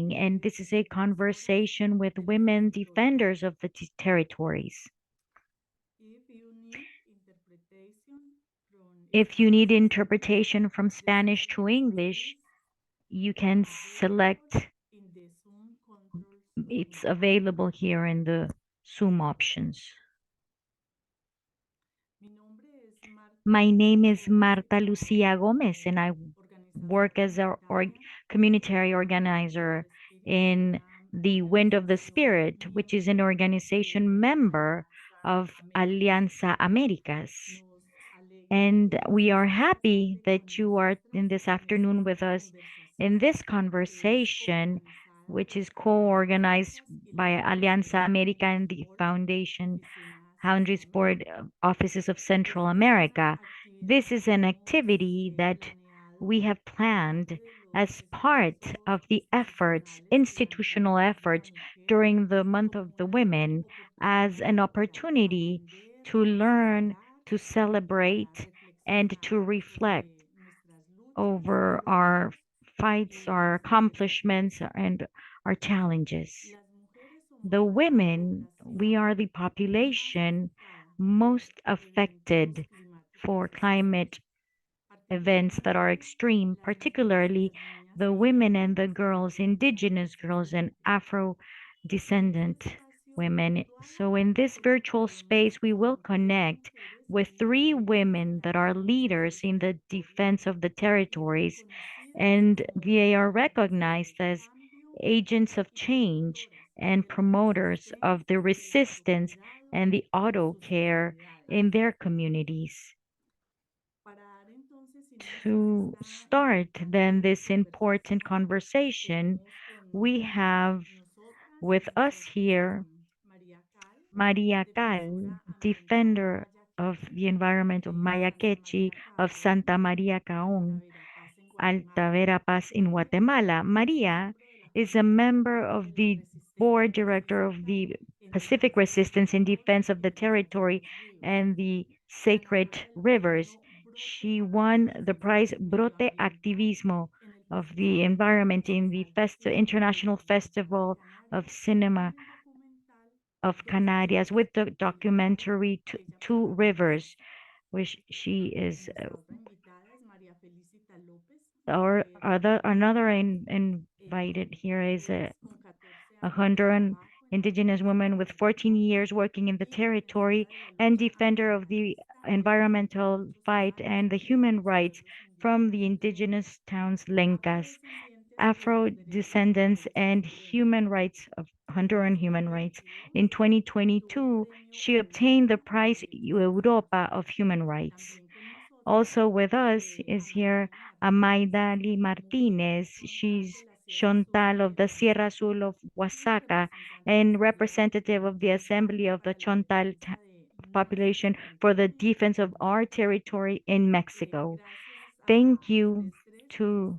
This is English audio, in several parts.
and this is a conversation with women defenders of the territories. If you need interpretation from Spanish to English, you can select, it's available here in the Zoom options. My name is Marta Lucia Gomez, and I work as a community organizer in the Wind of the Spirit, which is an organization member of Alianza Americas. And we are happy that you are in this afternoon with us in this conversation, which is co-organized by Alianza America and the Foundation Boundaries Board offices of Central America. This is an activity that we have planned as part of the efforts, institutional efforts during the month of the women as an opportunity to learn, to celebrate, and to reflect over our fights, our accomplishments, and our challenges. The women, we are the population most affected for climate events that are extreme, particularly the women and the girls, indigenous girls and Afro descendant women. So in this virtual space, we will connect with three women that are leaders in the defense of the territories, and they are recognized as agents of change and promoters of the resistance and the auto care in their communities. To start then this important conversation, we have with us here Maria Cal, defender of the environment of Maya Quechi of Santa Maria Caón, Alta Verapaz in Guatemala. Maria is a member of the board director of the Pacific Resistance in Defense of the Territory and the Sacred Rivers. She won the prize Brote Activismo of the environment in the International Festival of Cinema of Canarias with the documentary Two Rivers, which she is or other another invited here is a Honduran indigenous woman with 14 years working in the territory and defender of the environmental fight and the human rights from the indigenous towns Lencas, Afro descendants and human rights of Honduran human rights. In 2022, she obtained the prize Europa of Human Rights. Also with us is here Amaidali Martinez. She's Chontal of the Sierra Azul of Oaxaca and representative of the Assembly of the Chontal population for the defense of our territory in Mexico. Thank you to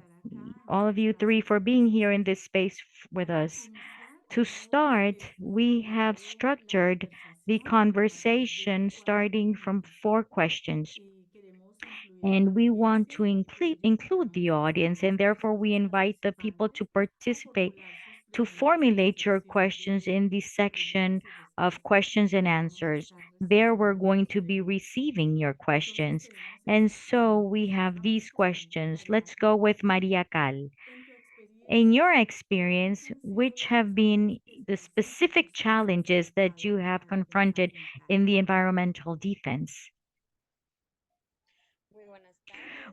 all of you three for being here in this space with us. To start, we have structured the conversation starting from four questions, and we want to include the audience, and therefore we invite the people to participate, to formulate your questions in the section of questions and answers. There we're going to be receiving your questions. And so we have these questions. Let's go with Maria Cal. In your experience, which have been the specific challenges that you have confronted in the environmental defense?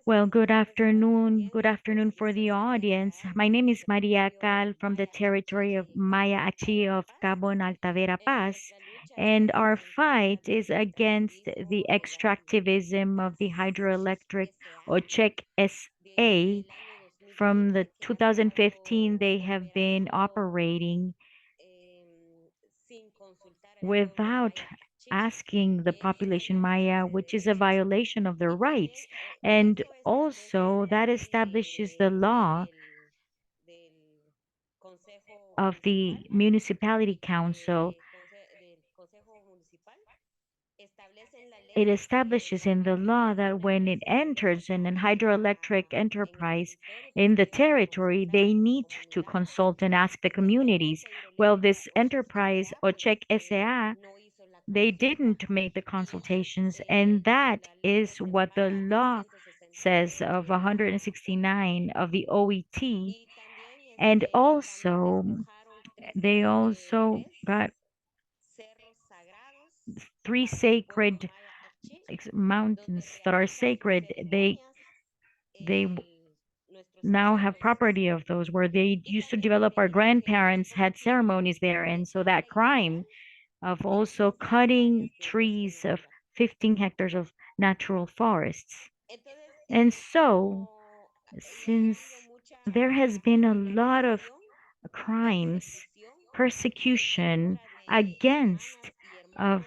Well, good afternoon. Good afternoon for the audience. My name is Maria Cal from the territory of Maya Achi of Cabo and Alta Verapaz, and our fight is against the extractivism of the hydroelectric Ochek SA. From the 2015, they have been operating without asking the population Maya, which is a violation of their rights. And also, that establishes the law of the municipality council it establishes in the law that when it enters in an hydroelectric enterprise in the territory, they need to consult and ask the communities. Well, this enterprise, Ochek SA, they didn't make the consultations, and that is what the law says of 169 of the OET. And also, they also got three sacred mountains that are sacred. They now have property of those where they used to develop. Our grandparents had ceremonies there, and so that crime of also cutting trees of 15 hectares of natural forests. And so, since there has been a lot of crimes, persecution against of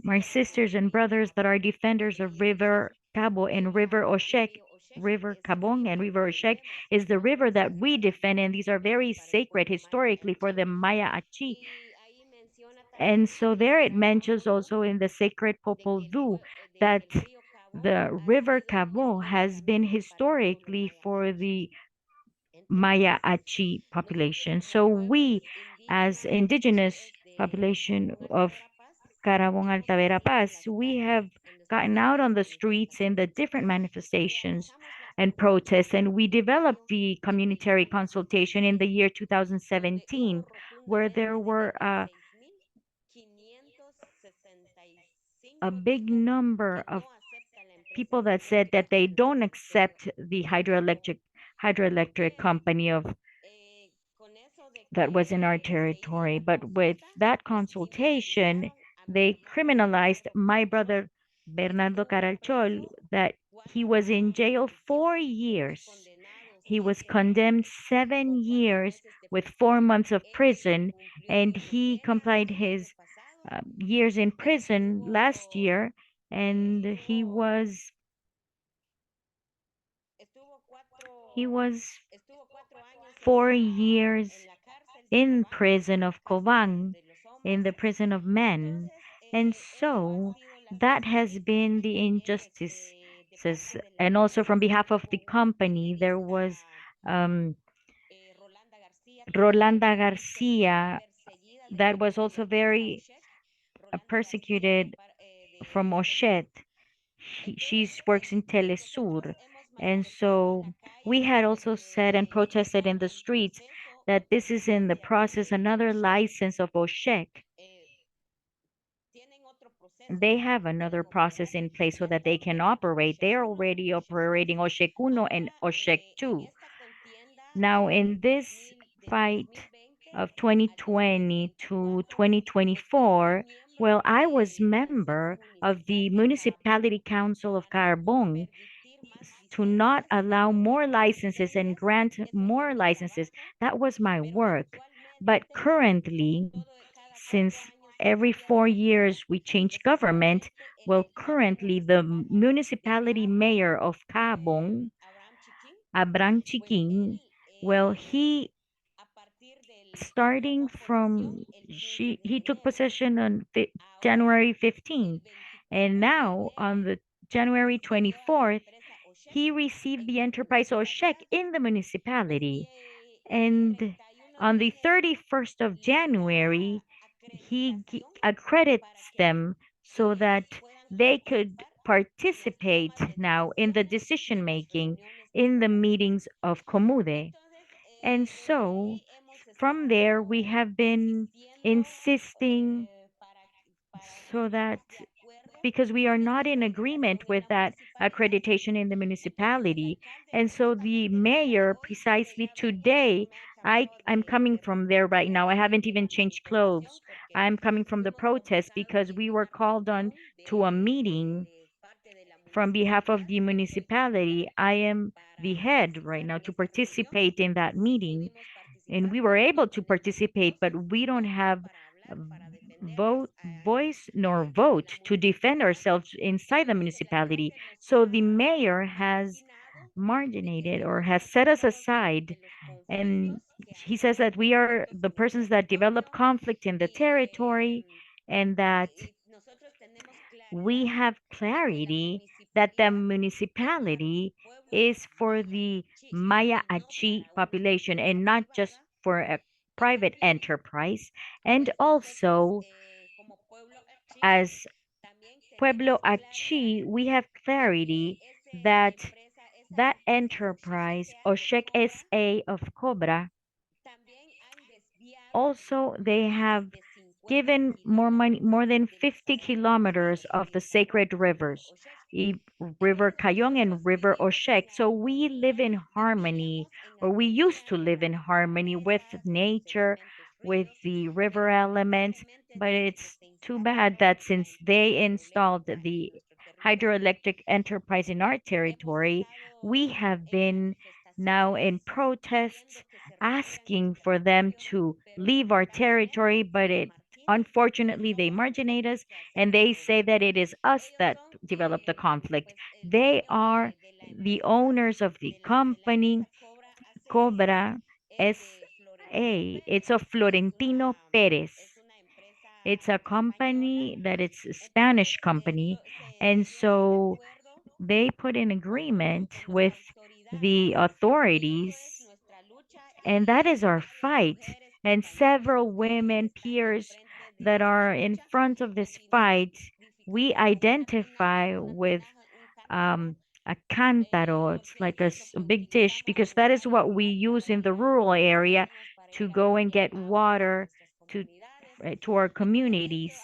my sisters and brothers that are defenders of River Cabo and River Oshek. River Cabong and River Oshek is the river that we defend, and these are very sacred historically for the Maya Achi. And so there it mentions also in the sacred Popol Vuh that the River Cabo has been historically for the Maya Achi population. So we, as indigenous population of Carabobo Alta Verapaz, we have gotten out on the streets in the different manifestations and protests, and we developed the communitary consultation in the year 2017, where there were a big number of people that said that they don't accept the hydroelectric company of that was in our territory. But with that consultation, they criminalized my brother Bernardo Caralchol, that he was in jail 4 years. He was condemned 7 years with 4 months of prison, and he complied his years in prison last year, and he was 4 years in prison of Cobán, in the prison of men. And so that has been the injustice. And also from behalf of the company, there was um, Rolanda Garcia that was also very persecuted from Oshet. She works in Telesur. And so we had also said and protested in the streets that this is in the process, another license of Oshek. They have another process in place so that they can operate. They are already operating Oshek Uno and Oshek 2. Now, in this fight of 2020 to 2024, well, I was member of the Municipality Council of Carbon to not allow more licenses and grant more licenses. That was my work. But currently, since every 4 years we change government, well, currently the municipality mayor of Cabong, Abraham Chiquin, well, he starting from he took possession on January 15th, and now on the January 24th, he received the enterprise or check in the municipality. And on the 31st of January, he accredits them so that they could participate now in the decision making in the meetings of Comude. And so from there, we have been insisting so that because we are not in agreement with that accreditation in the municipality. And so the mayor, precisely today, I'm coming from there right now. I haven't even changed clothes. I'm coming from the protest because we were called on to a meeting from behalf of the municipality. I am the head right now to participate in that meeting, and we were able to participate, but we don't have voice nor vote to defend ourselves inside the municipality. So the mayor has marginated or has set us aside, and he says that we are the persons that develop conflict in the territory, and that we have clarity that the municipality is for the Maya Achi population and not just for a private enterprise. And also, as Pueblo Achi, we have clarity that that enterprise, Oshek SA of Cobra, also they have given more money, more than 50 kilometers of the sacred rivers, River Cayón and River Oshek. So we live in harmony, or we used to live in harmony with nature, with the river elements. But it's too bad that since they installed the hydroelectric enterprise in our territory, we have been now in protests asking for them to leave our territory, but it unfortunately they marginate us and they say that it is us that developed the conflict. They are the owners of the company Cobra SA. It's of Florentino Perez. It's a company that it's a Spanish company. And so they put in agreement with the authorities, and that is our fight. And several women peers that are in front of this fight, we identify with um, a cántaro. It's like a big dish because that is what we use in the rural area to go and get water to to our communities.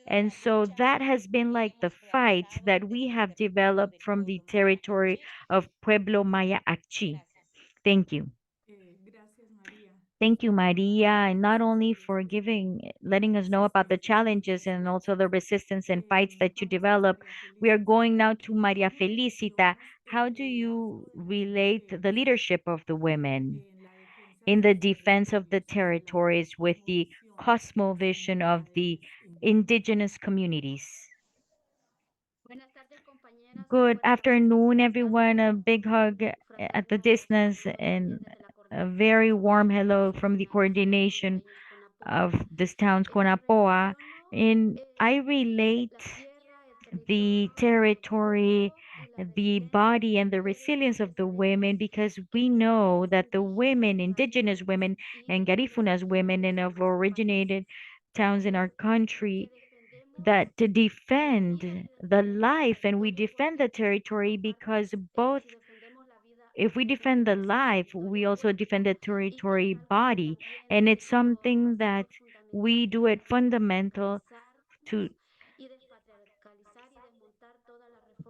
And so that has been like the fight that we have developed from the territory of Pueblo Maya Achi. Thank you. Thank you, Maria, and not only for letting us know about the challenges and also the resistance and fights that you develop. We are going now to Maria Felicita. How do you relate the leadership of the women in the defense of the territories with the cosmovision of the indigenous communities? Good afternoon, everyone. A big hug at the distance and a very warm hello from the coordination of this town's Conapoa. And I relate the territory, the body, and the resilience of the women because we know that the women, indigenous women, and Garifunas women, and of originated towns in our country, that to defend the life and we defend the territory because both if we defend the life we also defend the territory body, and it's something that we do it fundamental to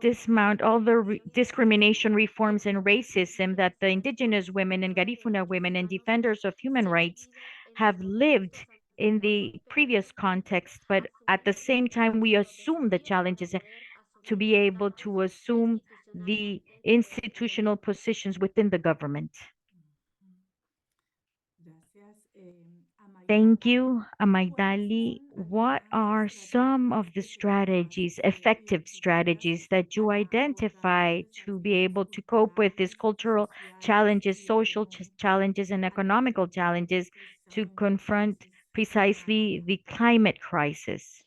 dismount all the discrimination reforms and racism that the indigenous women and Garifuna women and defenders of human rights have lived in the previous context, but at the same time we assume the challenges to be able to assume the institutional positions within the government. Thank you, Amaidali. What are some of the strategies, effective strategies that you identify to be able to cope with these cultural challenges, social challenges, and economical challenges to confront precisely the climate crisis?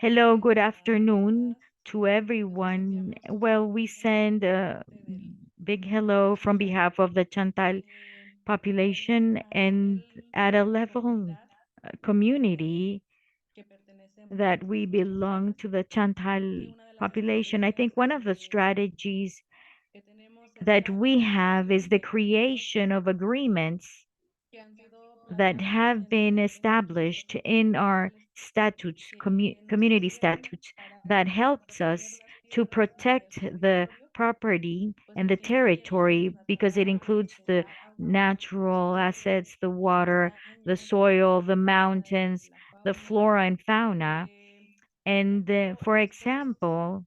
Hello, good afternoon to everyone. Well, we send a big hello from behalf of the Chantal population and at a level community that we belong to the Chantal population. I think one of the strategies that we have is the creation of agreements that have been established in our statutes, community statutes, that helps us to protect the property and the territory because it includes the natural assets, the water, the soil, the mountains, the flora and fauna. And for example,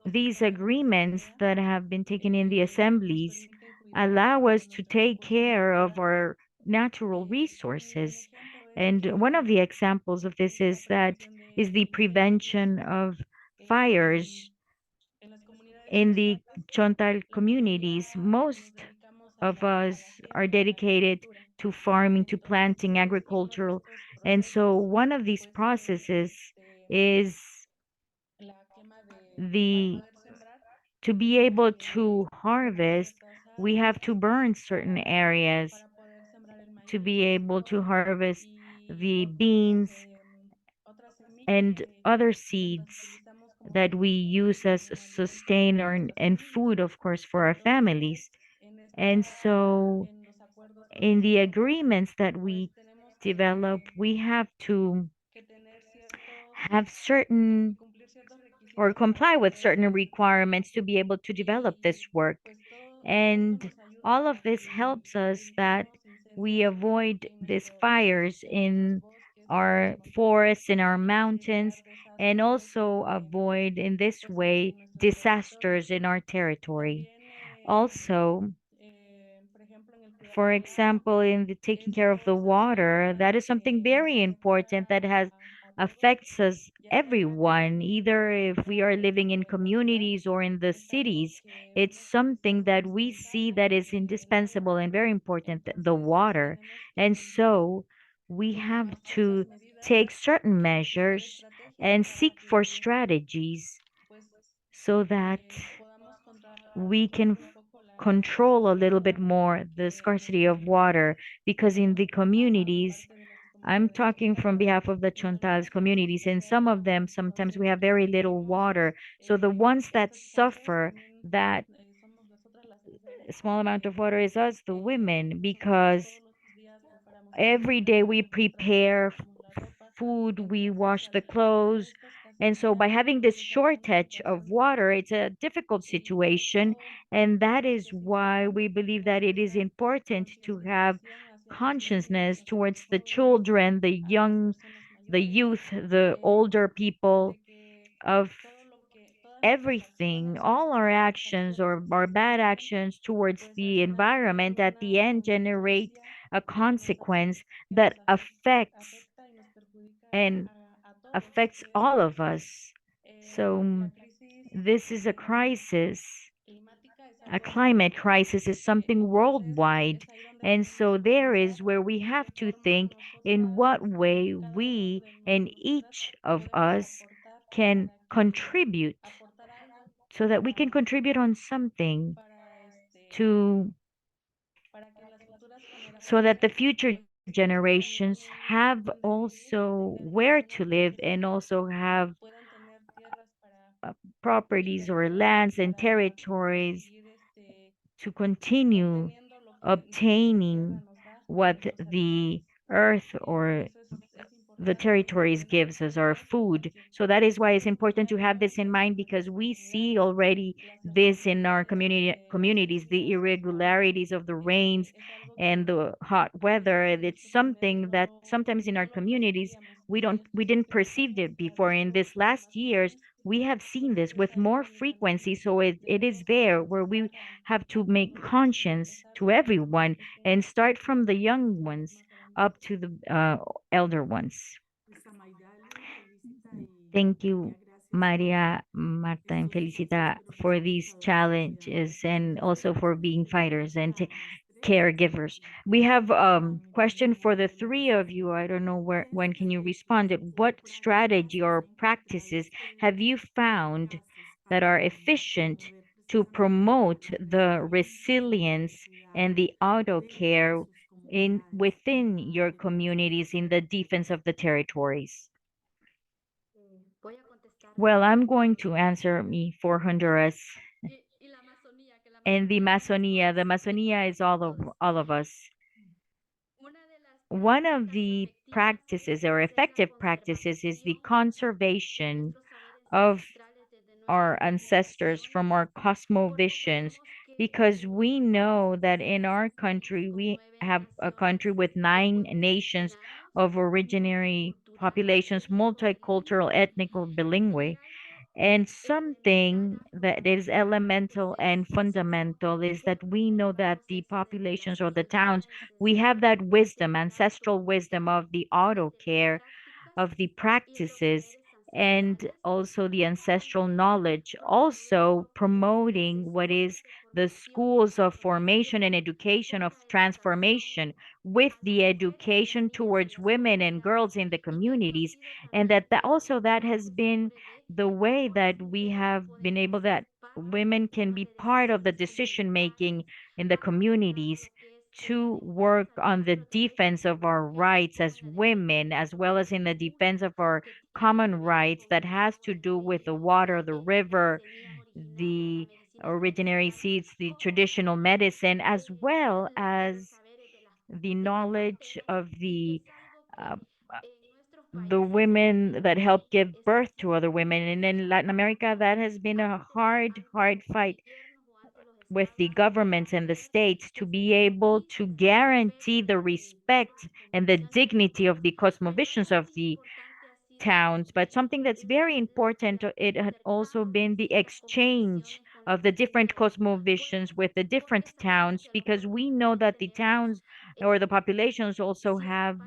these agreements that have been taken in the assemblies allow us to take care of our natural resources. And one of the examples of this is the prevention of fires in the Chontal communities. Most of us are dedicated to farming, to planting, agricultural. And so one of these processes is the to be able to harvest, we have to burn certain areas to be able to harvest the beans and other seeds that we use as sustainer and food, of course, for our families. And so, in the agreements that we develop, we have to have certain or comply with certain requirements to be able to develop this work. And all of this helps us that we avoid these fires in our forests, in our mountains, and also avoid in this way disasters in our territory. Also, for example, in the taking care of the water, that is something very important that has affects us everyone, either if we are living in communities or in the cities. It's something that we see that is indispensable and very important, the water. And so we have to take certain measures and seek for strategies so that we can control a little bit more the scarcity of water, because in the communities, I'm talking from behalf of the Chontals communities, and some of them sometimes we have very little water. So the ones that suffer that small amount of water is us, the women, because every day we prepare food, we wash the clothes. And so by having this shortage of water, it's a difficult situation. And that is why we believe that it is important to have consciousness towards the children, the young, the youth, the older people of everything, all our actions or our bad actions towards the environment at the end generate a consequence that and affects all of us. So this is a crisis. A climate crisis is something worldwide. And so there is where we have to think in what way we and each of us can contribute so that we can contribute on something to so that the future generations have also where to live and also have uh, properties or lands and territories to continue obtaining what the earth or the territories gives us our food. So that is why it's important to have this in mind, because we see already this in our communities, the irregularities of the rains and the hot weather. It's something that sometimes in our communities we didn't perceive it before. In this last years, we have seen this with more frequency. So it is there where we have to make conscience to everyone and start from the young ones up to the elder ones. Thank you, Maria, Marta, and Felicita for these challenges and also for being fighters and caregivers. We have question for the three of you. I don't know when can you respond. What strategy or practices have you found that are efficient to promote the resilience and the auto care in within your communities in the defense of the territories? Well, I'm going to answer me for Honduras and the Amazonia. The Amazonia is all of us. One of the practices or effective practices is the conservation of our ancestors from our cosmovisions, because we know that in our country we have a country with 9 nations of originary populations, multicultural, ethnic, or bilingual. And something that is elemental and fundamental is that we know that the populations or the towns, we have that wisdom, ancestral wisdom of the auto care, of the practices, and also the ancestral knowledge, also promoting what is the schools of formation and education of transformation with the education towards women and girls in the communities, and that also that has been the way that we have been able that women can be part of the decision making in the communities to work on the defense of our rights as women, as well as in the defense of our common rights that has to do with the water, the river, the originary seeds, the traditional medicine, as well as the knowledge of uh, the women that help give birth to other women. And in Latin America, that has been a hard fight with the governments and the states to be able to guarantee the respect and the dignity of the cosmovisions of the towns. But something that's very important, it had also been the exchange of the different cosmovisions with the different towns, because we know that the towns or the populations also have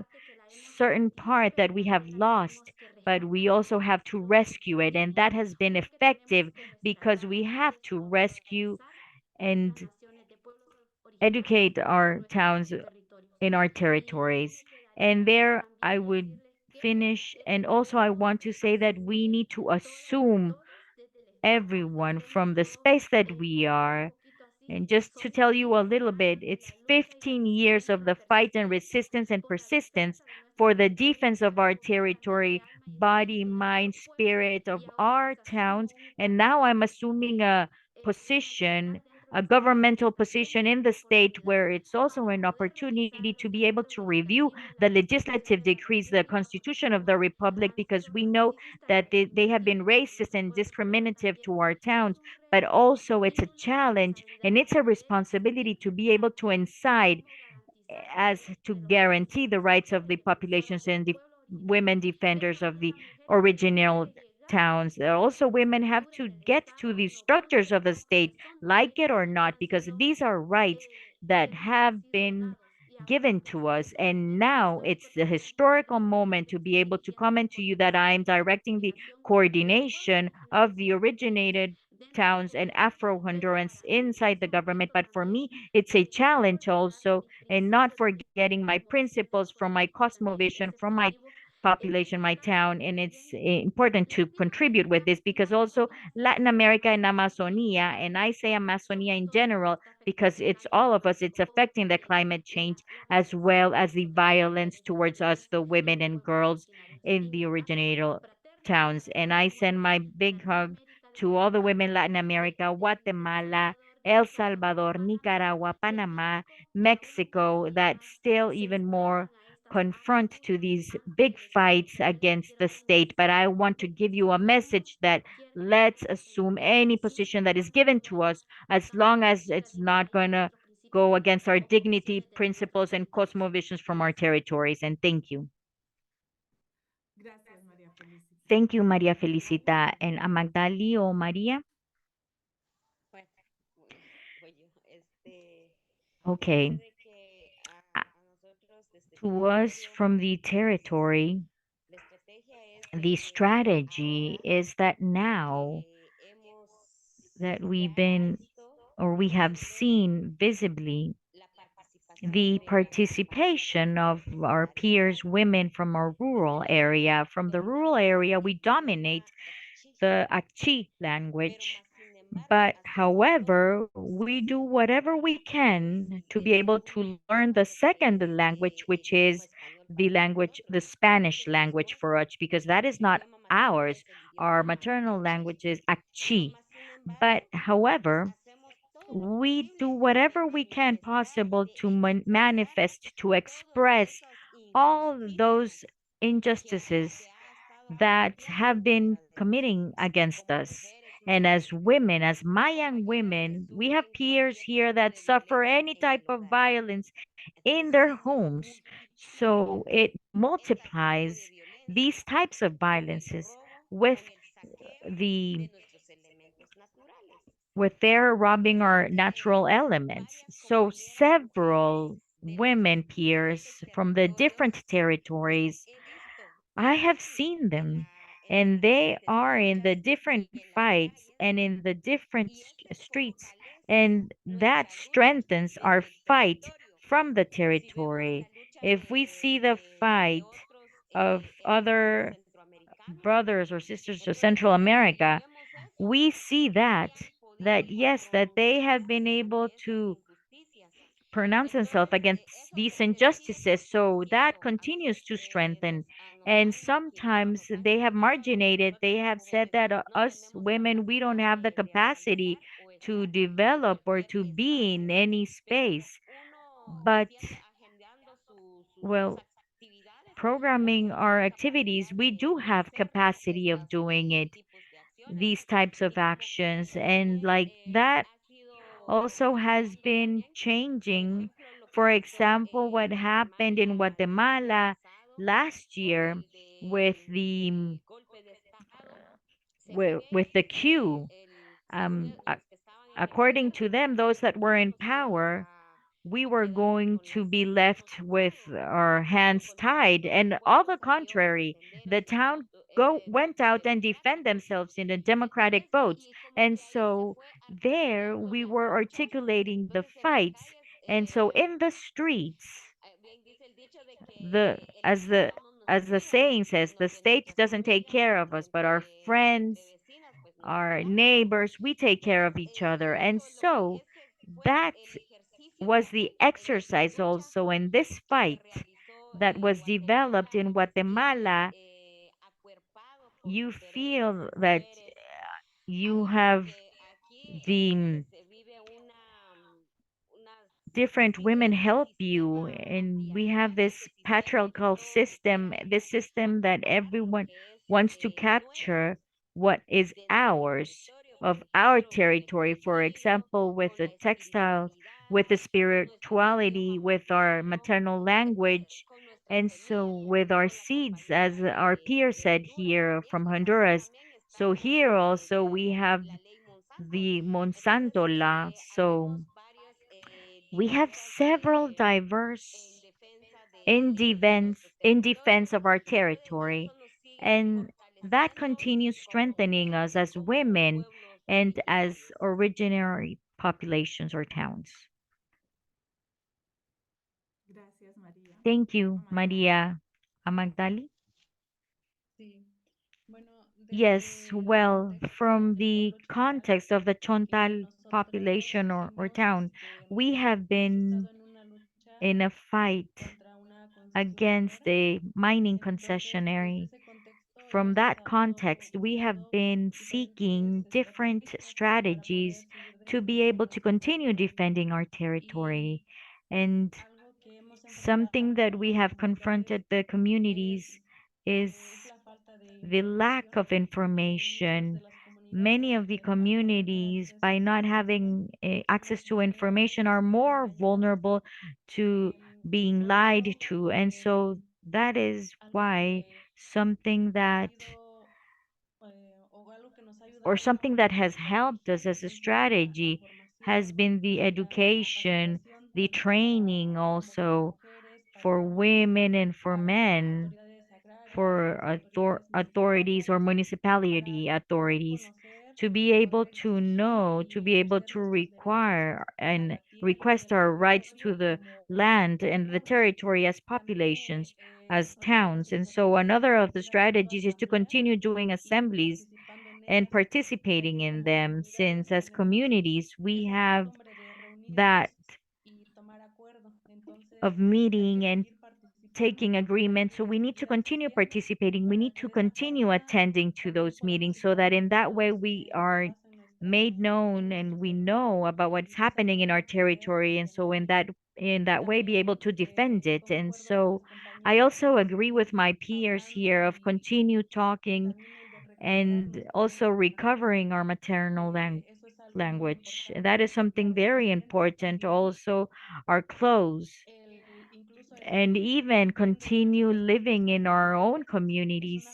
certain part that we have lost, but we also have to rescue it. And that has been effective because we have to rescue and educate our towns in our territories. And there I would finish. And also, I want to say that we need to assume everyone from the space that we are. And just to tell you a little bit, it's 15 years of the fight and resistance and persistence for the defense of our territory, body, mind, spirit of our towns. And now I'm assuming a position, a governmental position in the state where it's also an opportunity to be able to review the legislative decrees, the constitution of the republic, because we know that they have been racist and discriminative to our towns, but also it's a challenge and it's a responsibility to be able to incide as to guarantee the rights of the populations and the women defenders of the original towns. Also, women have to get to the structures of the state, like it or not, because these are rights that have been given to us. And now it's the historical moment to be able to comment to you that I'm directing the coordination of the originated towns and Afro Hondurans inside the government. But for me, it's a challenge also, and not forgetting my principles from my cosmovision, from my population, my town. And it's important to contribute with this because also Latin America and Amazonia, and I say Amazonia in general because it's all of us, it's affecting the climate change as well as the violence towards us, the women and girls in the originator towns. And I send my big hug to all the women in Latin America, Guatemala, El Salvador, Nicaragua, Panama, Mexico, that still even more confront to these big fights against the state. But I want to give you a message that let's assume any position that is given to us as long as it's not going to go against our dignity, principles, and cosmovisions from our territories. And thank you. Thank you, Maria Felicita. And a Magdali or Maria? Okay. To us from the territory, the strategy is that now that we've been or we have seen visibly the participation of our peers, women from our rural area. From the rural area, we dominate the Achi language. But however, we do whatever we can to be able to learn the second language, which is the language, the Spanish language for us, because that is not ours. Our maternal language is Achi. But however, we do whatever we can possible to manifest, to express all those injustices that have been committing against us. And as women, as Mayan women, we have peers here that suffer any type of violence in their homes. So it multiplies these types of violences with the with their robbing our natural elements. So several women peers from the different territories, I have seen them and they are in the different fights and in the different streets, and that strengthens our fight from the territory. If we see the fight of other brothers or sisters of Central America, we see that yes, that they have been able to pronounce themselves against these injustices. So that continues to strengthen. And sometimes they have marginated, they have said that us women, we don't have the capacity to develop or to be in any space. But, well, programming our activities, we do have capacity of doing it, these types of actions. And like that also has been changing. For example, what happened in Guatemala last year with the Q. According to them, those that were in power, we were going to be left with our hands tied. And all the contrary, the town went out and defend themselves in the democratic votes. And so there we were articulating the fights. And so in the streets, the as the saying says, the state doesn't take care of us, but our friends, our neighbors, we take care of each other. And so that was the exercise also in this fight that was developed in Guatemala. You feel that you have the different women help you, and we have this patriarchal system, this system that everyone wants to capture what is ours, of our territory. For example, with the textiles, with the spirituality, with our maternal language, and so with our seeds, as our peer said here from Honduras. So here also we have the Monsanto law. So we have several diverse in defense of our territory, and that continues strengthening us as women and as originary populations or towns. Thank you, Maria Amagdali. Yes, well, from the context of the Chontal population or town, we have been in a fight against a mining concessionary. From that context, we have been seeking different strategies to be able to continue defending our territory. And something that we have confronted the communities is the lack of information. Many of the communities, by not having access to information, are more vulnerable to being lied to. And so that is why something that something that has helped us as a strategy has been the education, the training also for women and for men, for authorities or municipality authorities to be able to know, to be able to require and request our rights to the land and the territory as populations, as towns. And so another of the strategies is to continue doing assemblies and participating in them, since as communities we have that of meeting and taking agreements. So we need to continue participating. We need to continue attending to those meetings so that in that way we are made known and we know about what's happening in our territory. And so in that way be able to defend it. And so I also agree with my peers here of continue talking and also recovering our maternal language. That is something very important. Also, our clothes, and even continue living in our own communities.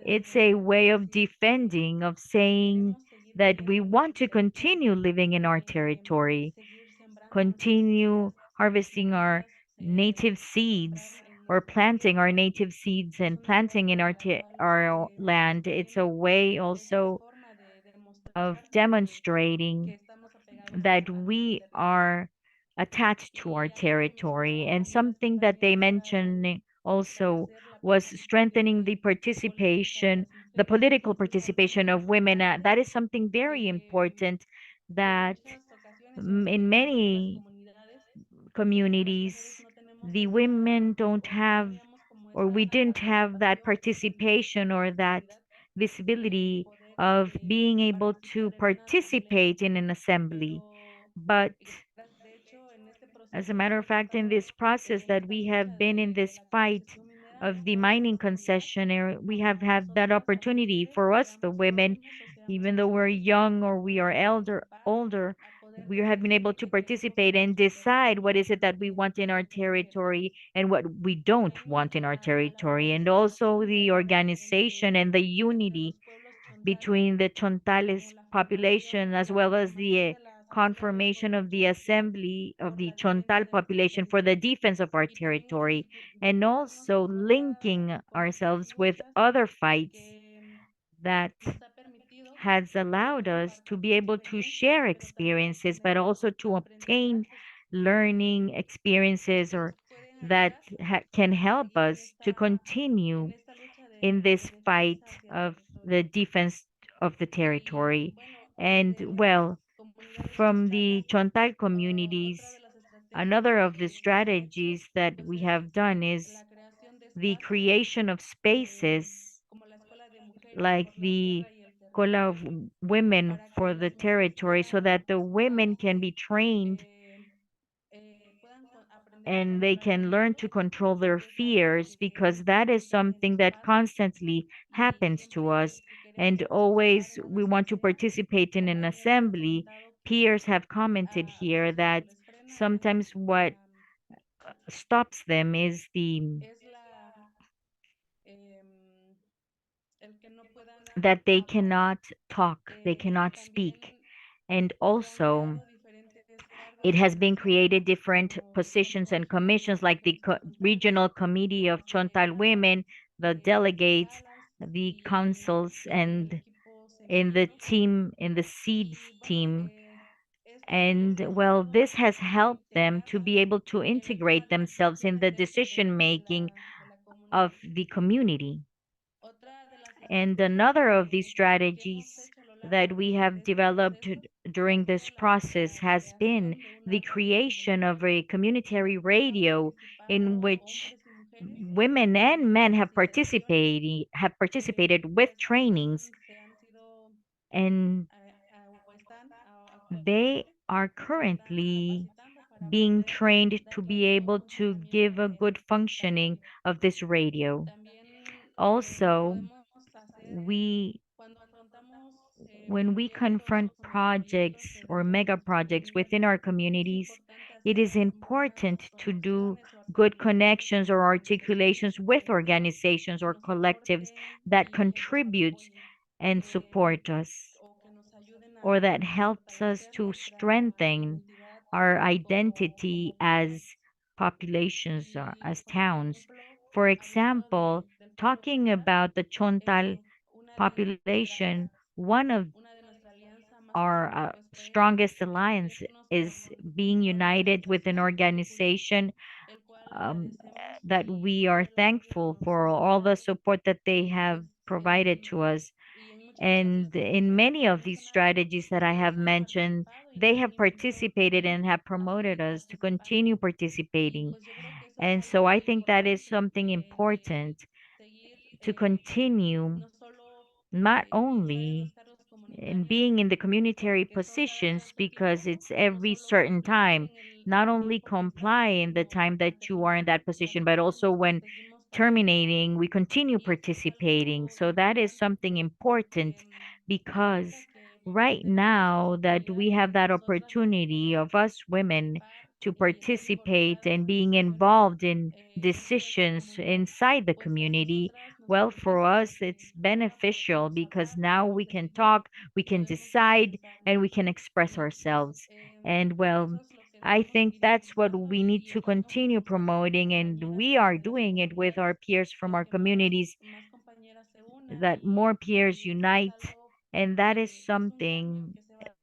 It's a way of defending, of saying that we want to continue living in our territory, continue harvesting our native seeds. or planting our native seeds and planting in our land. It's a way also of demonstrating that we are attached to our territory. And something that they mentioned also was strengthening the participation, the political participation of women. That is something very important that in many communities, the women don't have, or we didn't have that participation or that visibility of being able to participate in an assembly. But as a matter of fact, in this process that we have been in this fight of the mining concessionaire, we have had that opportunity for us, the women, even though we're young or we are older, we have been able to participate and decide what is it that we want in our territory and what we don't want in our territory. And also the organization and the unity between the Chontales population as well as the conformation of the assembly of the Chontal population for the defense of our territory, and also linking ourselves with other fights that has allowed us to be able to share experiences, but also to obtain learning experiences or that can help us to continue in this fight of the defense of the territory. And well, from the Chontal communities, another of the strategies that we have done is the creation of spaces like the Cola of Women for the territory so that the women can be trained and they can learn to control their fears because that is something that constantly happens to us. And always we want to participate in an assembly. Peers have commented here that sometimes what stops them is that they cannot talk, they cannot speak. And also, it has been created different positions and commissions like the regional committee of Chontal women, the delegates, the councils, and in the team, in the seeds team. And well, this has helped them to be able to integrate themselves in the decision making of the community. And another of these strategies that we have developed during this process has been the creation of a community radio in which women and men have participated with trainings, and they are currently being trained to be able to give a good functioning of this radio. Also, we when we confront projects or mega projects within our communities, it is important to do good connections or articulations with organizations or collectives that contributes and support us or that helps us to strengthen our identity as populations, as towns. For example, talking about the Chontal population, one of our strongest alliance is being united with an organization um, that we are thankful for all the support that they have provided to us. And in many of these strategies that I have mentioned, they have participated and have promoted us to continue participating. And so I think that is something important to continue not only in being in the communitary positions because it's every certain time, not only comply in the time that you are in that position, but also when terminating, we continue participating. So that is something important because right now that we have that opportunity of us women to participate and being involved in decisions inside the community, well, for us, it's beneficial because now we can talk, we can decide, and we can express ourselves. And well, I think that's what we need to continue promoting, and we are doing it with our peers from our communities, that more peers unite. And that is something,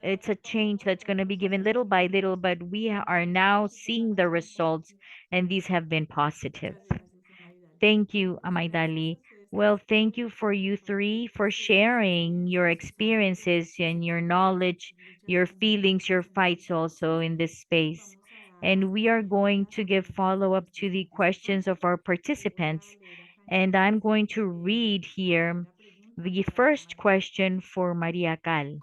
it's a change that's going to be given little by little, but we are now seeing the results, and these have been positive. Thank you, Amaidali. Well, thank you for you three for sharing your experiences and your knowledge, your feelings, your fights also in this space. And we are going to give follow up to the questions of our participants. And I'm going to read here the first question for Maria Cal.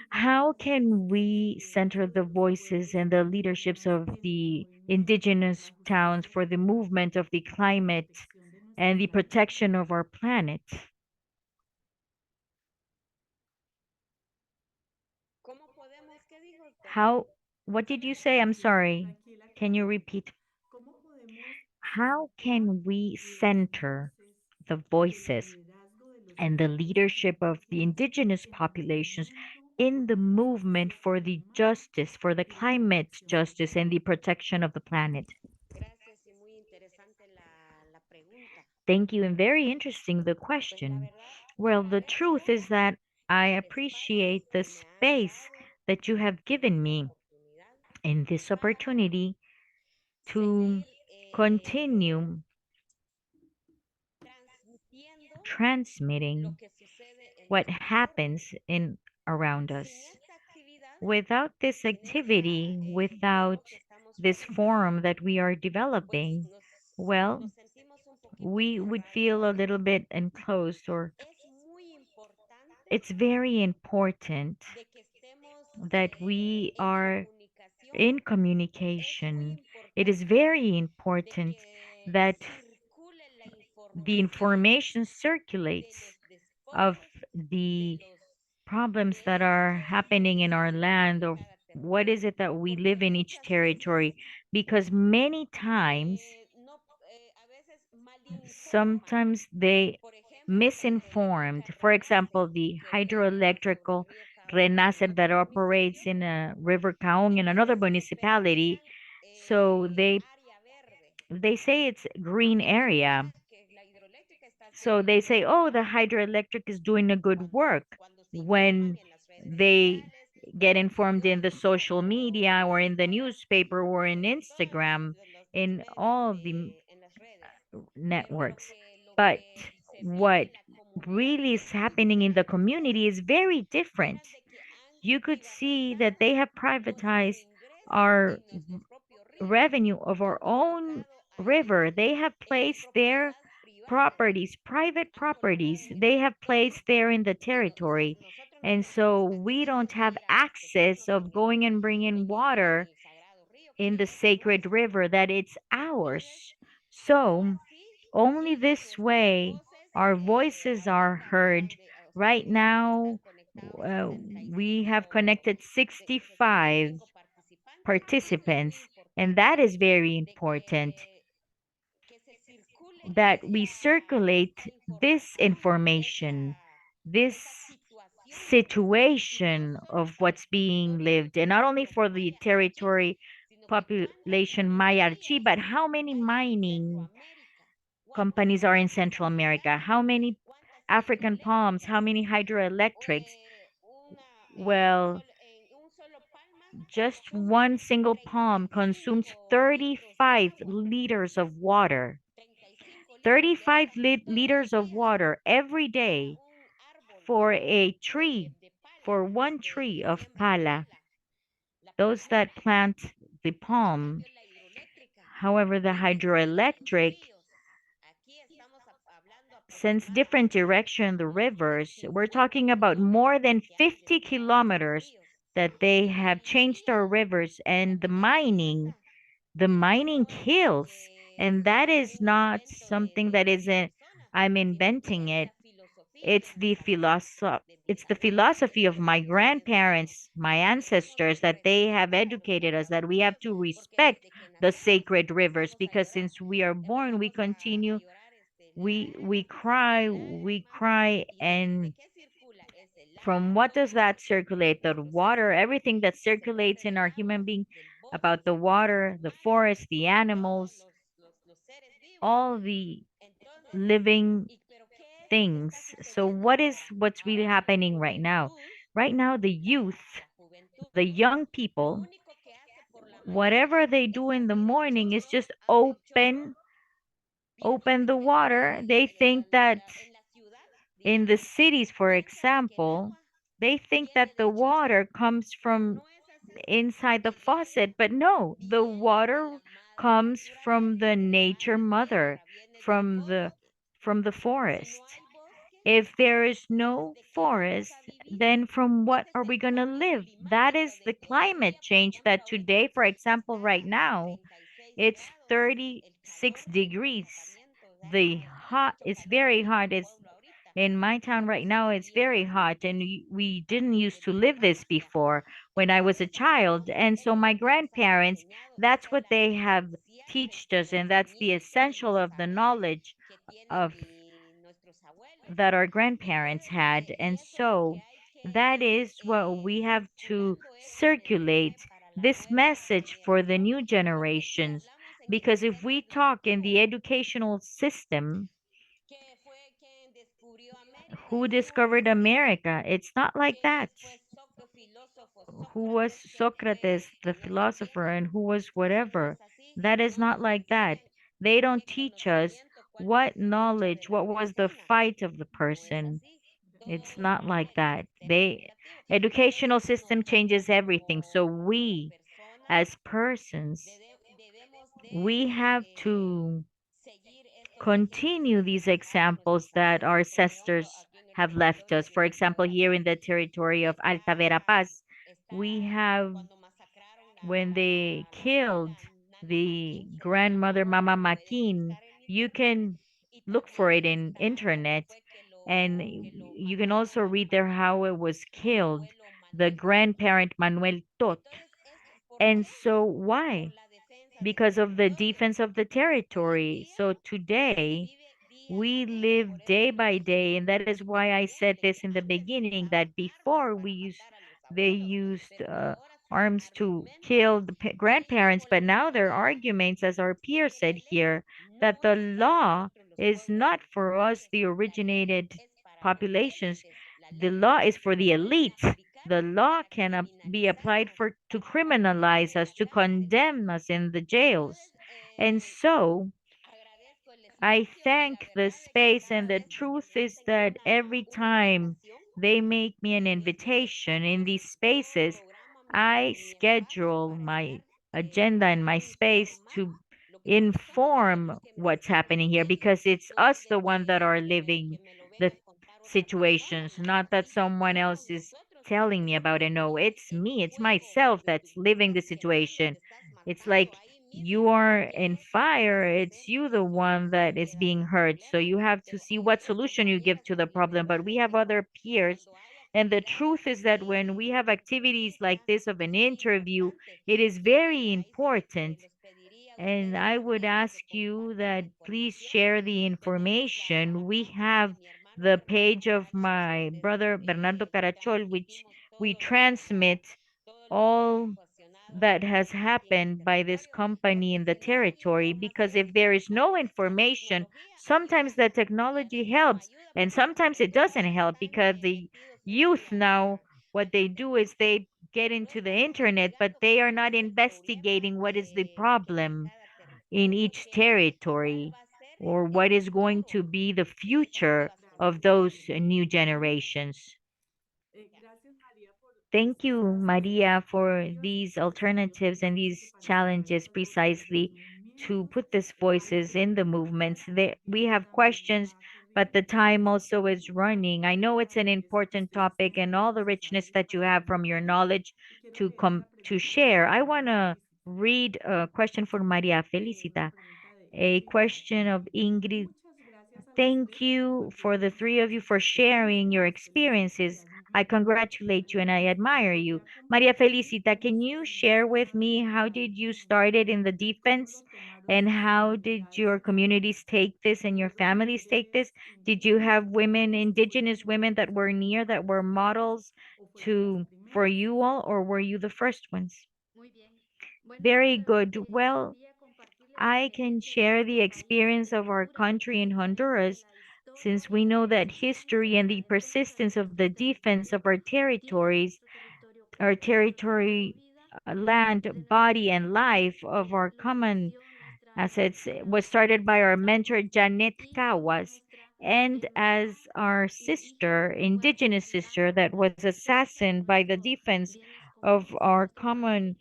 How can we center the voices and the leaderships of the indigenous towns for the movement of the climate and the protection of our planet? How, what did you say? I'm sorry. Can you repeat? How can we center the voices and the leadership of the indigenous populations in the movement for the justice, for the climate justice and the protection of the planet? Thank you, and very interesting the question. Well, the truth is that I appreciate the space that you have given me in this opportunity to continue transmitting what happens in around us. Without this activity, without this forum that we are developing, well, we would feel a little bit enclosed, or it's very important that we are in communication. It is very important that the information circulates of the problems that are happening in our land, or what is it that we live in each territory, because many times sometimes they misinformed. For example, the hydroelectrical Renacer that operates in a River Caon in another municipality. So they say it's green area. So they say, oh, the hydroelectric is doing a good work, when they get informed in the social media or in the newspaper or in Instagram, in all the networks. But what really is happening in the community is very different. You could see that they have privatized our revenue of our own river. They have placed their properties, private properties, they have placed there in the territory. And so we don't have access of going and bringing water in the sacred river that it's ours. So only this way our voices are heard. Right now, we have connected 65 participants, and that is very important that we circulate this information, this situation of what's being lived, and not only for the territory population Mayarchi, but how many mining companies are in Central America, how many African palms, how many hydroelectrics. Well, just one single palm consumes 35 liters of water. 35 liters of water every day for a tree, for one tree of pala, those that plant the palm. However, the hydroelectric sends different direction the rivers. We're talking about more than 50 kilometers that they have changed our rivers, and the mining kills. And that is not something that isn't, I'm inventing it. It's the philosophy of my grandparents, my ancestors, that they have educated us that we have to respect the sacred rivers, because since we are born, we continue, we cry, and from what does that circulate? The water, everything that circulates in our human being about the water, the forest, the animals, all the living things. So what's really happening right now? Right now, the youth, the young people, whatever they do in the morning is just open the water. They think that in the cities, for example, they think that the water comes from inside the faucet, but no, the water comes from the nature mother, from the forest. If there is no forest, then from what are we going to live? That is the climate change that today, for example, right now, it's 36 degrees. The hot, it's very hot. It's in my town right now, it's very hot, and we didn't used to live this before when I was a child. And so my grandparents, that's what they have teached us, and that's the essential of the knowledge of that our grandparents had. And so that is what we have to circulate this message for the new generations. Because if we talk in the educational system, who discovered America? It's not like that. Who was Socrates, the philosopher, and who was whatever? That is not like that. They don't teach us what knowledge, what was the fight of the person. It's not like that. Educational system changes everything. So we as persons, we have to continue these examples that our ancestors have left us. For example, here in the territory of Alta Verapaz, we have when they killed the grandmother Mama Makin, you can look for it in internet and you can also read there how it was killed, the grandparent Manuel Tot. And so why? Because of the defense of the territory. So today, we live day by day, and that is why I said this in the beginning that before they used arms to kill the grandparents, but now their arguments, as our peer said here, that the law is not for us, the originated populations. The law is for the elite. The law can be applied for to criminalize us, to condemn us in the jails. And so I thank the space, and the truth is that every time they make me an invitation in these spaces, I schedule my agenda and my space to inform what's happening here because it's us, the one that are living the situations, not that someone else is telling me about it. No, it's me, it's myself that's living the situation. It's like you are in fire, it's you the one that is being hurt. So you have to see what solution you give to the problem. But we have other peers. And the truth is that when we have activities like this of an interview, it is very important. And I would ask you that please share the information. We have the page of my brother Bernardo Carachol, which we transmit all that has happened by this company in the territory, because if there is no information, sometimes the technology helps and sometimes it doesn't help, because the youth now, what they do is they get into the internet, but they are not investigating what is the problem in each territory or what is going to be the future of those new generations. Thank you, Maria, for these alternatives and these challenges precisely to put these voices in the movements. We have questions, but the time also is running. I know it's an important topic and all the richness that you have from your knowledge to share. I want to read a question for Maria Felicita, a question of Ingrid. Thank you for the three of you for sharing your experiences. I congratulate you and I admire you. Maria Felicita, can you share with me how did you started in the defense and how did your communities take this and your families take this? Did you have women, indigenous women that were near, that were models to for you all, or were you the first ones? Very good. Well, I can share the experience of our country in Honduras, since we know that history and the persistence of the defense of our territories, our territory, land, body, and life of our common assets was started by our mentor Janet Kawas, and as our sister, indigenous sister, that was assassinated by the defense of our common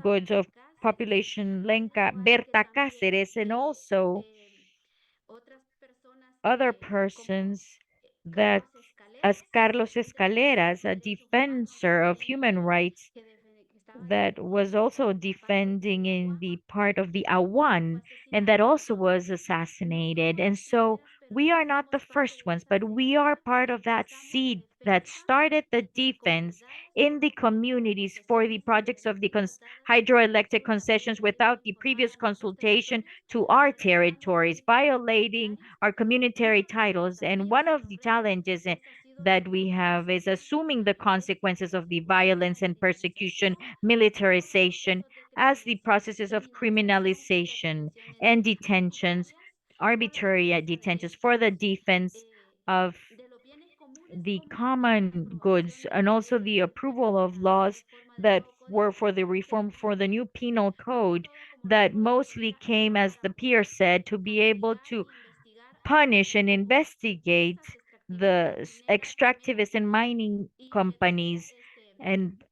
goods of population Lenca, Berta Cáceres, and also other persons that, as Carlos Escaleras, a defender of human rights, that was also defending in the part of the Awan, and that also was assassinated. And so we are not the first ones, but we are part of that seed that started the defense in the communities for the projects of the hydroelectric concessions without the previous consultation to our territories, violating our communitary titles. And one of the challenges that we have is assuming the consequences of the violence and persecution, militarization, as the processes of criminalization and detentions, arbitrary detentions for the defense of the common goods, and also the approval of laws that were for the reform for the new penal code that mostly came, as the peer said, to be able to punish and investigate the extractivist and mining companies and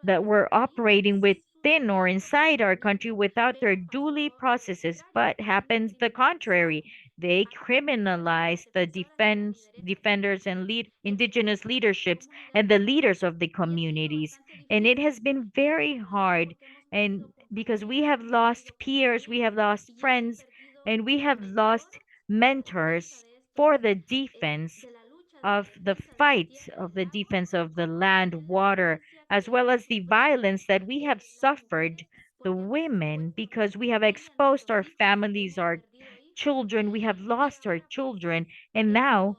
that were operating within or inside our country without their duly processes, but happens the contrary. They criminalize the defenders and indigenous leaderships and the leaders of the communities. And it has been very hard, and because we have lost peers, we have lost friends, and we have lost mentors for the defense of the fight of the defense of the land, water, as well as the violence that we have suffered, the women, because we have exposed our families, our children, we have lost our children, and now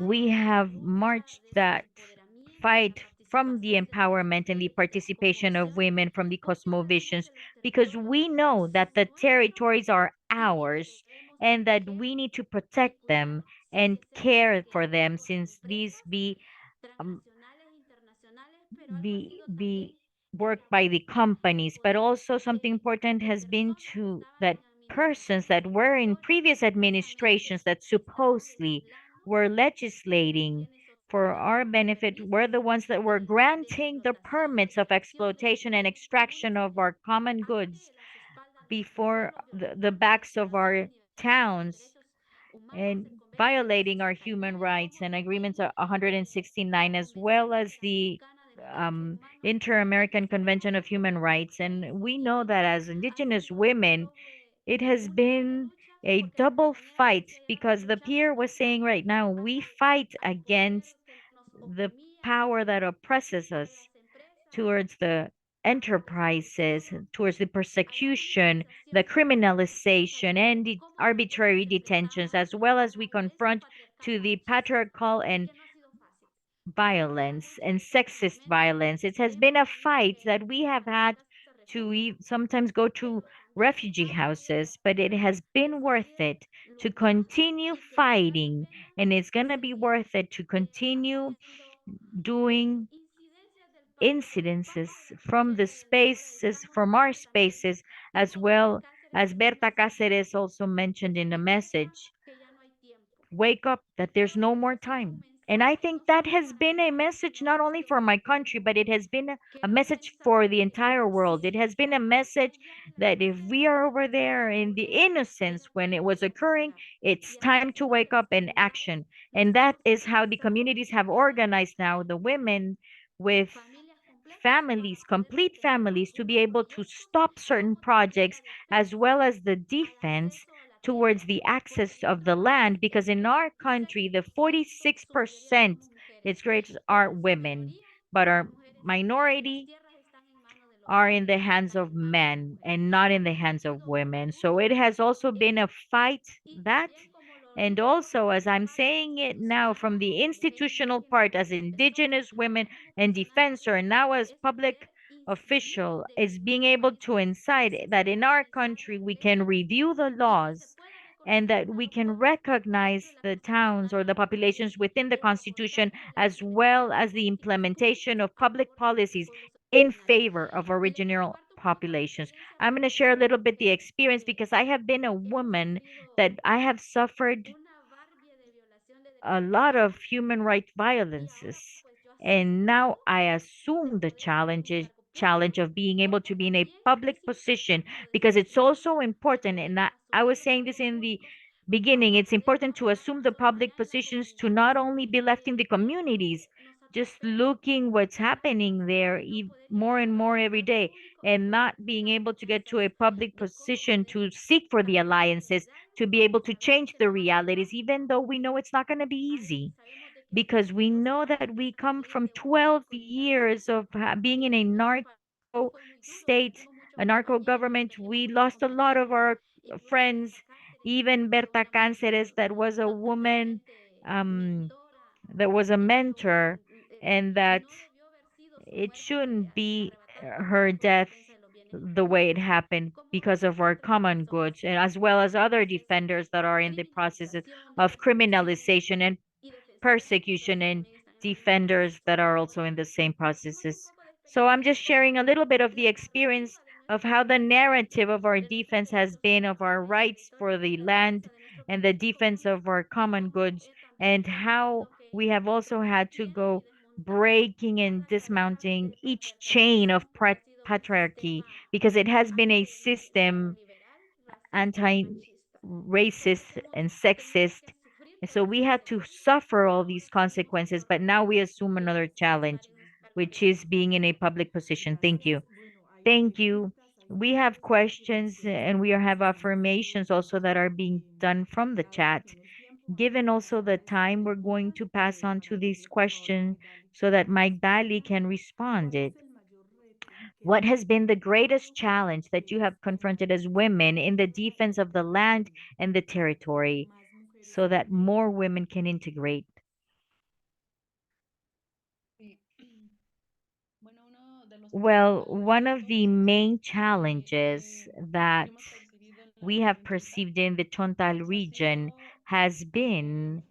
we have marched that fight from the empowerment and the participation of women from the cosmovisions, because we know that the territories are ours and that we need to protect them and care for them, since these um, be worked by the companies. But also something important has been to that persons that were in previous administrations that supposedly were legislating for our benefit were the ones that were granting the permits of exploitation and extraction of our common goods before the backs of our towns, and violating our human rights and agreements 169, as well as the Inter-American Convention of Human Rights. And we know that as indigenous women, it has been a double fight, because the peer was saying right now, we fight against the power that oppresses us, towards the enterprises, towards the persecution, the criminalization, and the arbitrary detentions, as well as we confront to the patriarchal and violence and sexist violence. It has been a fight that we have had to sometimes go to refugee houses, but it has been worth it to continue fighting, and it's going to be worth it to continue doing incidences from the spaces, from our spaces, as well as Berta Cáceres also mentioned in the message. Wake up, that there's no more time. And I think that has been a message not only for my country, but it has been a message for the entire world. It has been a message that if we are over there in the innocence when it was occurring, it's time to wake up and action. And that is how the communities have organized now, the women with families, complete families, to be able to stop certain projects, as well as the defense towards the access of the land, because in our country, the 46% its great are women, but our minority are in the hands of men and not in the hands of women. So it has also been a fight that, and also, as I'm saying it now, from the institutional part as indigenous women and defensor, and now as public official is being able to incite that in our country we can review the laws and that we can recognize the towns or the populations within the Constitution, as well as the implementation of public policies in favor of original populations. I'm going to share a little bit the experience because I have been a woman that I have suffered a lot of human rights violences. And now I assume the challenge of being able to be in a public position because it's also important. And I was saying this in the beginning, it's important to assume the public positions to not only be left in the communities, just looking what's happening there more and more every day and not being able to get to a public position to seek for the alliances to be able to change the realities, even though we know it's not going to be easy, because we know that we come from 12 years of being in a narco state, a narco government. We lost a lot of our friends, even Berta Cáceres, that was a woman, um, that was a mentor, and that it shouldn't be her death the way it happened because of our common goods, and as well as other defenders that are in the process of criminalization and persecution and defenders that are also in the same processes. So I'm just sharing a little bit of the experience of how the narrative of our defense has been of our rights for the land and the defense of our common goods, and how we have also had to go breaking and dismounting each chain of patriarchy because it has been a system anti-racist and sexist. And so we had to suffer all these consequences, but now we assume another challenge, which is being in a public position. Thank you. Thank you. We have questions and we have affirmations also that are being done from the chat. Given also the time, we're going to pass on to this question so that Mike Daly can respond it. What has been the greatest challenge that you have confronted as women in the defense of the land and the territory so that more women can integrate? Well, one of the main challenges that we have perceived in the Chontal region has been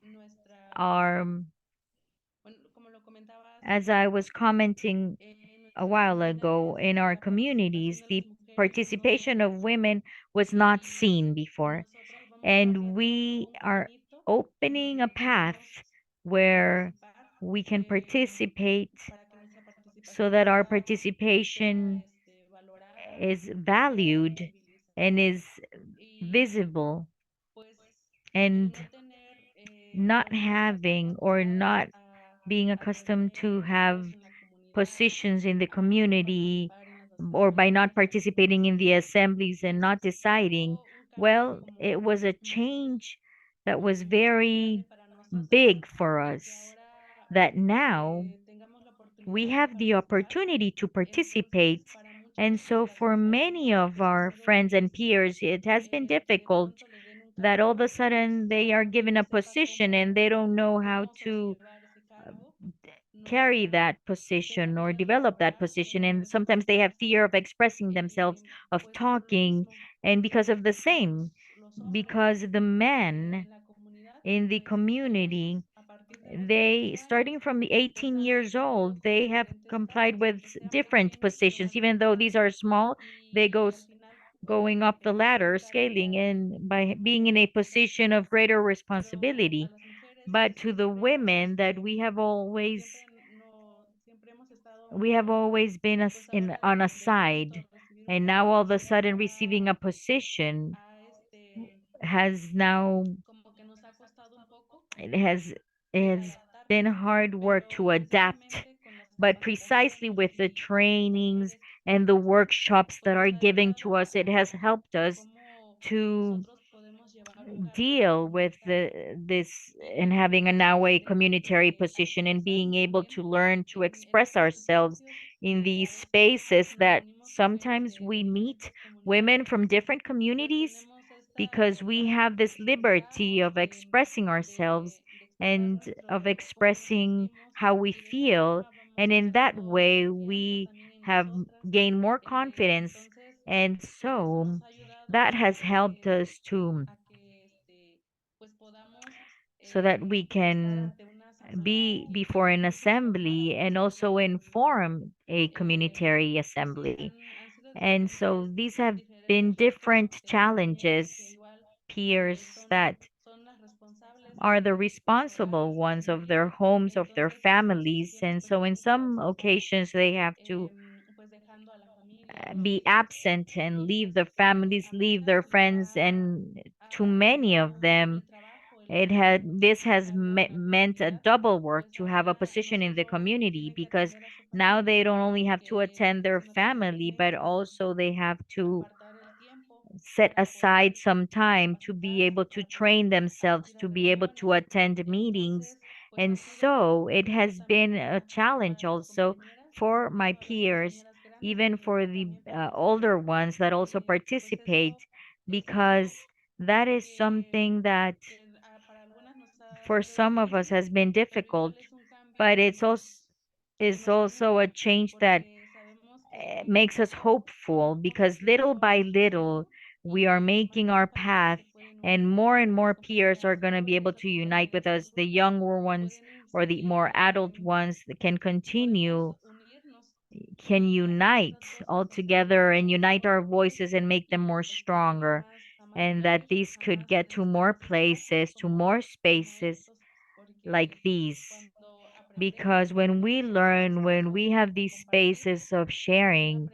our, as I was commenting a while ago, in our communities, the participation of women was not seen before. And we are opening a path where we can participate so that our participation is valued and is visible, and not having or not being accustomed to have positions in the community, or by not participating in the assemblies and not deciding, well, it was a change that was very big for us, that now we have the opportunity to participate. And so for many of our friends and peers, it has been difficult that all of a sudden they are given a position and they don't know how to carry that position or develop that position. And sometimes they have fear of expressing themselves, of talking, and because of the same, because the men in the community, they starting from the 18 years old, they have complied with different positions, even though these are small, they going up the ladder, scaling, and by being in a position of greater responsibility. But to the women that we have always been on a side, and now all of a sudden receiving a position has now it has it has been hard work to adapt, but precisely with the trainings and the workshops that are given to us, it has helped us to deal with this, and having a now a communitary position and being able to learn to express ourselves in these spaces that sometimes we meet women from different communities, because we have this liberty of expressing ourselves and of expressing how we feel, and in that way we have gained more confidence. And so that has helped us to so that we can be before an assembly and also inform a communitary assembly. And so these have been different challenges, peers that are the responsible ones of their homes, of their families. And so in some occasions, they have to be absent and leave their families, leave their friends, and to many of them, this has meant a double work to have a position in the community because now they don't only have to attend their family, but also they have to set aside some time to be able to train themselves, to be able to attend meetings. And so it has been a challenge also for my peers, even for the older ones that also participate, because that is something that for some of us has been difficult, but it's also a change that makes us hopeful because little by little we are making our path and more peers are going to be able to unite with us. The younger ones or the more adult ones that can unite all together and unite our voices and make them more stronger, and that these could get to more places, to more spaces like these. Because when we learn, when we have these spaces of sharing,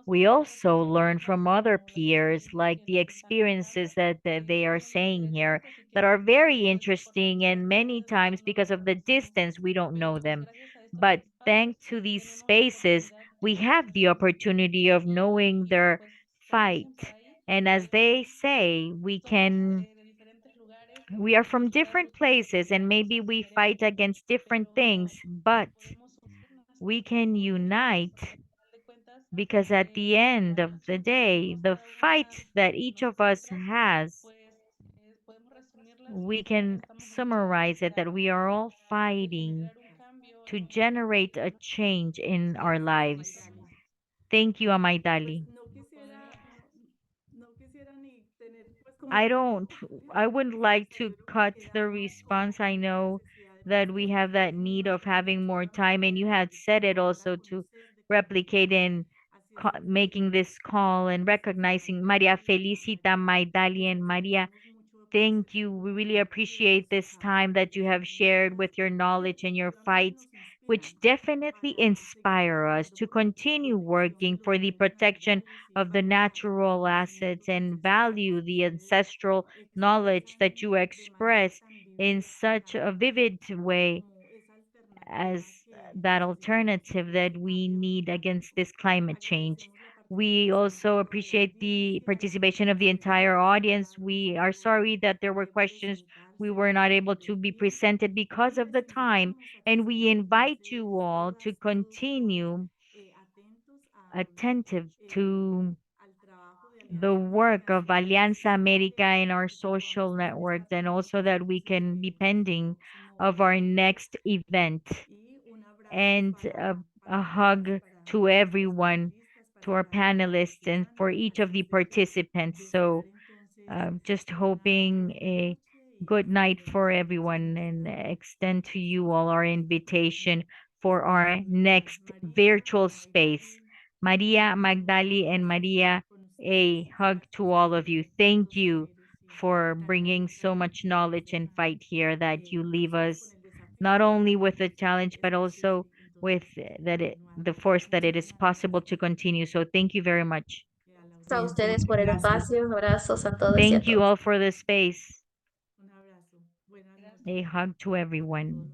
we also learn from other peers, like the experiences that they are saying here, that are very interesting. And many times, because of the distance, we don't know them. But thanks to these spaces, we have the opportunity of knowing their fight. And as they say, we are from different places and maybe we fight against different things, but we can unite because at the end of the day, the fight that each of us has, we can summarize it that we are all fighting to generate a change in our lives. Thank you, Amaidali. I don't, I wouldn't like to cut the response. I know that we have that need of having more time, and you had said it also to replicate in making this call and recognizing Maria Felicita, Maidali, and Maria. Thank you. We really appreciate this time that you have shared with your knowledge and your fights, which definitely inspire us to continue working for the protection of the natural assets and value the ancestral knowledge that you express in such a vivid way as that alternative that we need against this climate change. We also appreciate the participation of the entire audience. We are sorry that there were questions we were not able to be presented because of the time, and we invite you all to continue attentive to the work of Alianza America in our social networks, and also that we can be pending of our next event. And a hug to everyone, to our panelists, and for each of the participants. So just hoping a good night for everyone and extend to you all our invitation for our next virtual space. Maria, Magdali, and Maria, a hug to all of you. Thank you for bringing so much knowledge and fight here that you leave us not only with the challenge, but also with the force that it is possible to continue. So thank you very much. A ustedes por el espacio, abrazos a todos y a Thank you todas. all for the space. A hug to everyone.